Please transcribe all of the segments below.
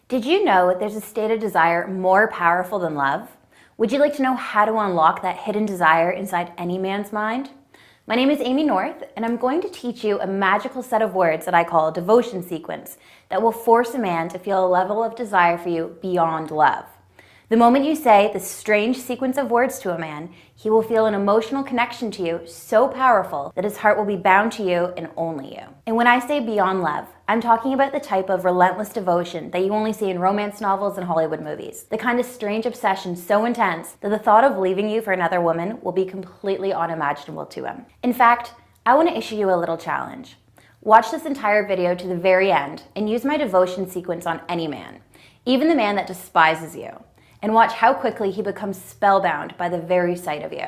Did you know there's a state of desire more powerful than love? Would you like to know how to unlock that hidden desire inside any man's mind? My name is Amy North, and I'm going to teach you a magical set of words that I call a devotion sequence that will force a man to feel a level of desire for you beyond love. The moment you say this strange sequence of words to a man, he will feel an emotional connection to you so powerful that his heart will be bound to you and only you. And when I say beyond love, I'm talking about the type of relentless devotion that you only see in romance novels and Hollywood movies. The kind of strange obsession so intense that the thought of leaving you for another woman will be completely unimaginable to him. In fact, I want to issue you a little challenge. Watch this entire video to the very end and use my devotion sequence on any man, even the man that despises you. And watch how quickly he becomes spellbound by the very sight of you.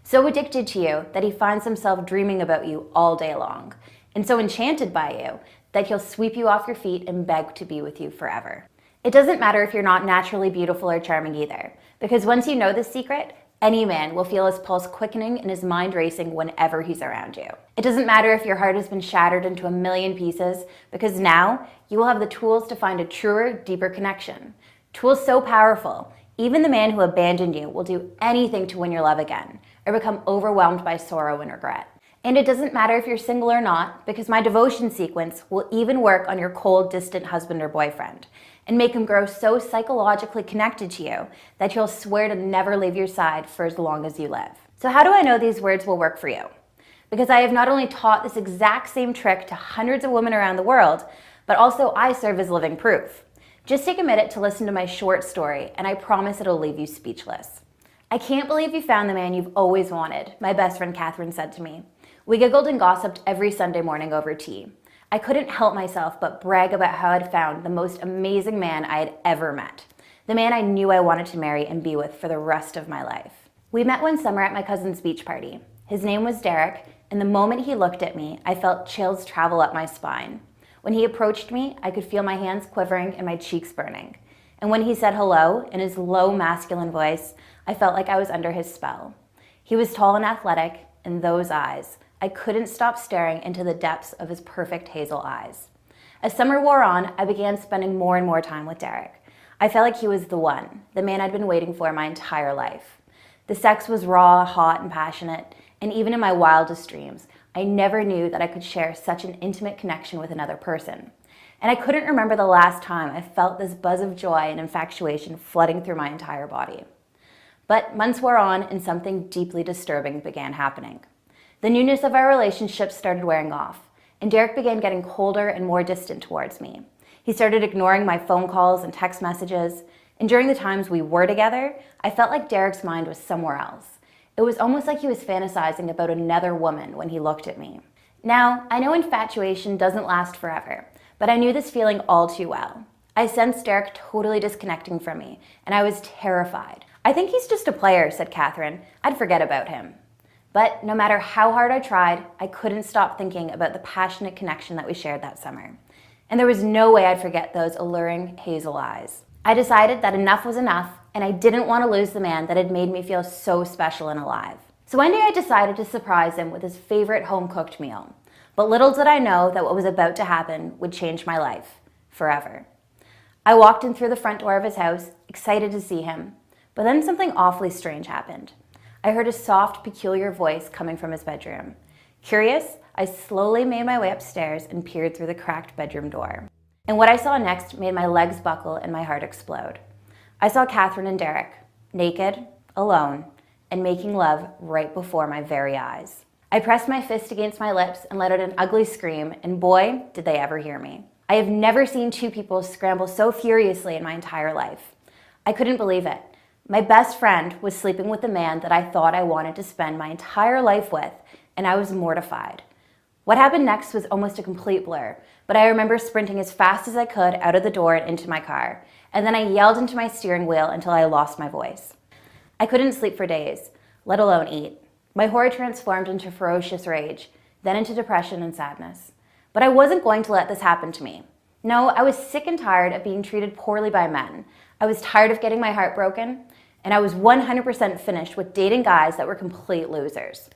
So addicted to you that he finds himself dreaming about you all day long. And so enchanted by you that he'll sweep you off your feet and beg to be with you forever. It doesn't matter if you're not naturally beautiful or charming either, because once you know this secret, any man will feel his pulse quickening and his mind racing whenever he's around you. It doesn't matter if your heart has been shattered into a million pieces, because now you will have the tools to find a truer, deeper connection. Tools so powerful, even the man who abandoned you will do anything to win your love again, or become overwhelmed by sorrow and regret. And it doesn't matter if you're single or not, because my devotion sequence will even work on your cold, distant husband or boyfriend, and make him grow so psychologically connected to you that he'll swear to never leave your side for as long as you live. So how do I know these words will work for you? Because I have not only taught this exact same trick to hundreds of women around the world, but also I serve as living proof. Just take a minute to listen to my short story, and I promise it'll leave you speechless. "I can't believe you found the man you've always wanted," my best friend Catherine said to me. We giggled and gossiped every Sunday morning over tea. I couldn't help myself but brag about how I'd found the most amazing man I had ever met. The man I knew I wanted to marry and be with for the rest of my life. We met one summer at my cousin's beach party. His name was Derek, and the moment he looked at me, I felt chills travel up my spine. When he approached me, I could feel my hands quivering and my cheeks burning. And when he said hello in his low masculine voice, I felt like I was under his spell. He was tall and athletic, and those eyes, I couldn't stop staring into the depths of his perfect hazel eyes. As summer wore on, I began spending more and more time with Derek. I felt like he was the one, the man I'd been waiting for my entire life. The sex was raw, hot, and passionate, and even in my wildest dreams, I never knew that I could share such an intimate connection with another person. And I couldn't remember the last time I felt this buzz of joy and infatuation flooding through my entire body. But months wore on and something deeply disturbing began happening. The newness of our relationship started wearing off, and Derek began getting colder and more distant towards me. He started ignoring my phone calls and text messages, and during the times we were together, I felt like Derek's mind was somewhere else. It was almost like he was fantasizing about another woman when he looked at me. Now, I know infatuation doesn't last forever, but I knew this feeling all too well. I sensed Derek totally disconnecting from me, and I was terrified. "I think he's just a player," said Catherine. "I'd forget about him." But no matter how hard I tried, I couldn't stop thinking about the passionate connection that we shared that summer. And there was no way I'd forget those alluring hazel eyes. I decided that enough was enough, and I didn't want to lose the man that had made me feel so special and alive. So one day I decided to surprise him with his favorite home-cooked meal. But little did I know that what was about to happen would change my life, forever. I walked in through the front door of his house, excited to see him. But then something awfully strange happened. I heard a soft, peculiar voice coming from his bedroom. Curious, I slowly made my way upstairs and peered through the cracked bedroom door. And what I saw next made my legs buckle and my heart explode. I saw Catherine and Derek, naked, alone, and making love right before my very eyes. I pressed my fist against my lips and let out an ugly scream, and boy, did they ever hear me. I have never seen two people scramble so furiously in my entire life. I couldn't believe it. My best friend was sleeping with the man that I thought I wanted to spend my entire life with, and I was mortified. What happened next was almost a complete blur, but I remember sprinting as fast as I could out of the door and into my car, and then I yelled into my steering wheel until I lost my voice. I couldn't sleep for days, let alone eat. My horror transformed into ferocious rage, then into depression and sadness. But I wasn't going to let this happen to me. No, I was sick and tired of being treated poorly by men. I was tired of getting my heart broken, and I was 100% finished with dating guys that were complete losers.